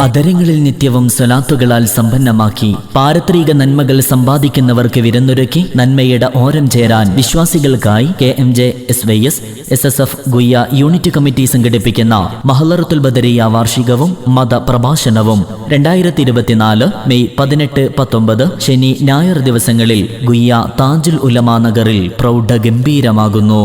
അധരങ്ങളിൽ നിത്യവും സ്വലാത്തുകളാൽ സമ്പന്നമാക്കി പാരത്രിക നന്മകൾ സമ്പാദിക്കുന്നവർക്ക് വിരുന്നൊരുക്കി നന്മയുടെ ഓരം ചേരാൻ വിശ്വാസികൾക്കായി KMJSYS SSF Guyya unit committee സംഘടിപ്പിക്കുന്ന മഹ്ലറത്തുൽ ബദരിയ വാർഷികവും മതപ്രഭാഷണവും 2024 മെയ് 18-19 ശനി ഞായർ ദിവസങ്ങളിൽ ഗുയ്യ താജുൽ ഉലമാ നഗറിൽ പ്രൗഢഗംഭീരമാകുന്നു.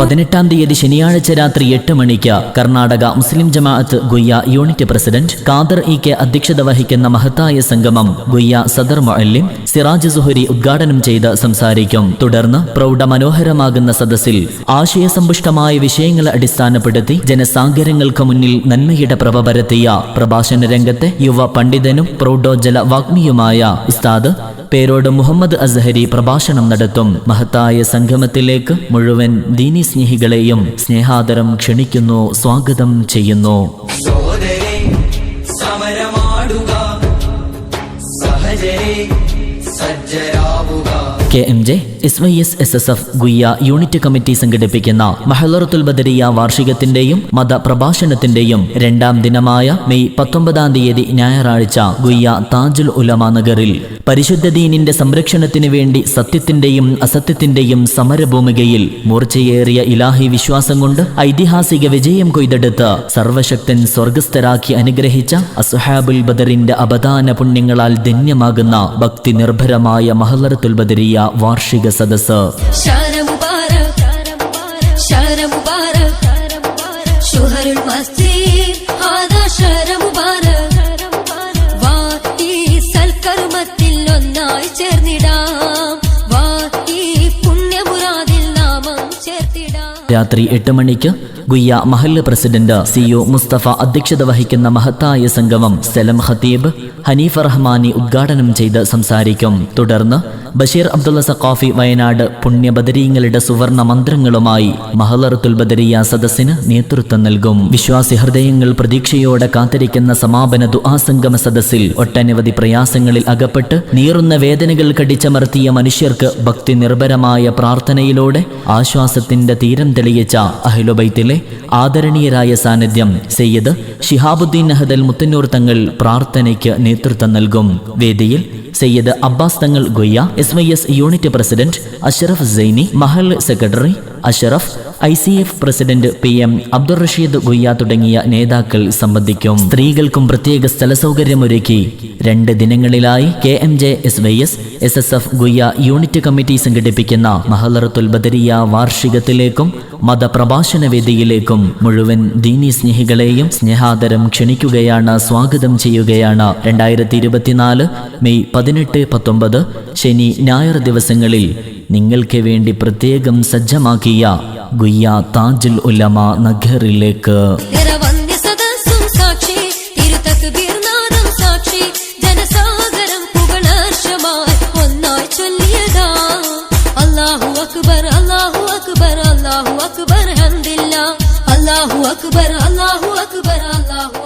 18-ാം തീയതി ശനിയാഴ്ച രാത്രി 8 മണിക്ക് കർണാടക മുസ്ലിം ജമാഅത്ത് ഗുയ്യ യൂണിറ്റ് പ്രസിഡന്റ് ഖാദർ EK അധ്യക്ഷത വഹിക്കുന്ന മഹത്തായ സംഗമം ഗുയ്യ സദർ മുഅല്ലിം സിറാജ് സുഹരി ഉദ്ഘാടനം ചെയ്ത് സംസാരിക്കും. തുടർന്ന് പ്രൗഢ മനോഹരമാകുന്ന സദസ്സിൽ ആശയസമ്പുഷ്ടമായ വിഷയങ്ങളെ അടിസ്ഥാനപ്പെടുത്തി ജനസാഗരങ്ങൾക്ക് മുന്നിൽ നന്മയുടെ പ്രഭ പരത്തിയ പ്രഭാഷണ രംഗത്തെ യുവ പണ്ഡിതനും പ്രൗഢോജ്ജല വാഗ്മിയുമായ ഉസ്താദ് പേരോട് മുഹമ്മദ് അസ്ഹരി പ്രഭാഷണം നടത്തും. മഹത്തായ സംഗമത്തിലേക്ക് മുഴുവൻ ദീനി സ്നേഹികളെയും സ്നേഹാദരം ക്ഷണിക്കുന്നു, സ്വാഗതം ചെയ്യുന്നു. KMJSYS SSF Guyya unit committee സംഘടിപ്പിക്കുന്ന മഹ്ലറത്തുൽ ബദരിയ വാർഷികത്തിന്റെയും മതപ്രഭാഷണത്തിന്റെയും 2ാം ദിനമായ മെയ് 19-ാം തീയതി ഞായറാഴ്ച ഗുയ്യ താജുൽ ഉലമാ നഗറിൽ പരിശുദ്ധ ദീനിന്റെ സംരക്ഷണത്തിന് വേണ്ടി സത്യത്തിന്റെയും അസത്യത്തിന്റെയും സമരഭൂമികയിൽ മൂർച്ചയേറിയ ഇലാഹി വിശ്വാസം കൊണ്ട് ഐതിഹാസിക വിജയം കൊയ്തെടുത്ത് സർവശക്തൻ സ്വർഗസ്ഥരാക്കി അനുഗ്രഹിച്ച അസ്ഹാബുൽ ബദറിന്റെ അപദാന പുണ്യങ്ങളാൽ ധന്യമാകുന്ന ഭക്തി നിർഭരമായ മഹ്ലറത്തുൽ ബദരിയ വാർഷിക സദസ്സ്. രാത്രി 8 മണിക്ക് ഗുയ്യ മഹല്ല് പ്രസിഡന്റ് CO മുസ്തഫ അധ്യക്ഷത വഹിക്കുന്ന മഹത്തായ സംഗമം സലം ഖതീബ് ഹനീഫ റഹ്മാനി ഉദ്ഘാടനം ചെയ്ത് സംസാരിക്കും. തുടർന്ന് ബഷീർ അബ്ദുള്ള സഖാഫി വയനാട് പുണ്യബദരീങ്ങളുടെ സുവർണ മന്ത്രങ്ങളുമായി മഹ്ലറത്തുൽ ബദരിയ സദസ്സിന് നേതൃത്വം നൽകും. വിശ്വാസി ഹൃദയങ്ങൾ പ്രതീക്ഷയോടെ കാത്തിരിക്കുന്ന സമാപന ദുആ സംഗമ സദസ്സിൽ ഒട്ടനവധി പ്രയാസങ്ങളിൽ അകപ്പെട്ട് നീറുന്ന വേദനകൾ കടിച്ചമർത്തിയ മനുഷ്യർക്ക് ഭക്തി നിർഭരമായ പ്രാർത്ഥനയിലൂടെ ആശ്വാസത്തിന്റെ തീരം തെളിയിച്ച അഹ്ലുബൈത്തിലെ ആദരണീയരായ സാന്നിധ്യം സയ്യിദ് ശിഹാബുദ്ദീൻ അഹദൽ മുത്തന്നൂർ തങ്ങൾ പ്രാർത്ഥനയ്ക്ക് നേതൃത്വം നൽകും. വേദിയിൽ Sayyid Abbas Thangal Guyya SYS unit president Ashraf Saini, Mahal secretary Ashraf, ICF president PM Abdur Rasheed Guyya തുടങ്ങിയ നേതാക്കൾ സംബന്ധിക്കും. സ്ത്രീകൾക്കും പ്രത്യേക സ്ഥല സൗകര്യമൊരുക്കി 2 ദിനങ്ങളിലായി KMJSYS SSF Guyya unit committee സംഘടിപ്പിക്കുന്ന മഹ്ലറത്തുൽ ബദരിയ വാർഷികത്തിലേക്കും മതപ്രഭാഷണ വേദിയിലേക്കും മുഴുവൻ ദീനി സ്നേഹികളെയും സ്നേഹാദരം ക്ഷണിക്കുകയാണ്, സ്വാഗതം ചെയ്യുകയാണ്. 2024 മെയ് 18-19 ശനി ഞായർ ദിവസങ്ങളിൽ നിങ്ങൾക്ക് വേണ്ടി പ്രത്യേകം സജ്ജമാക്കിയ ഗുയ്യ താജുൽ ഉലമാ നഗറിലേക്ക്. Allahu Akbar, Allahu Akbar, Allahu Akbar, Allahu Akbar, Allahu Akbar.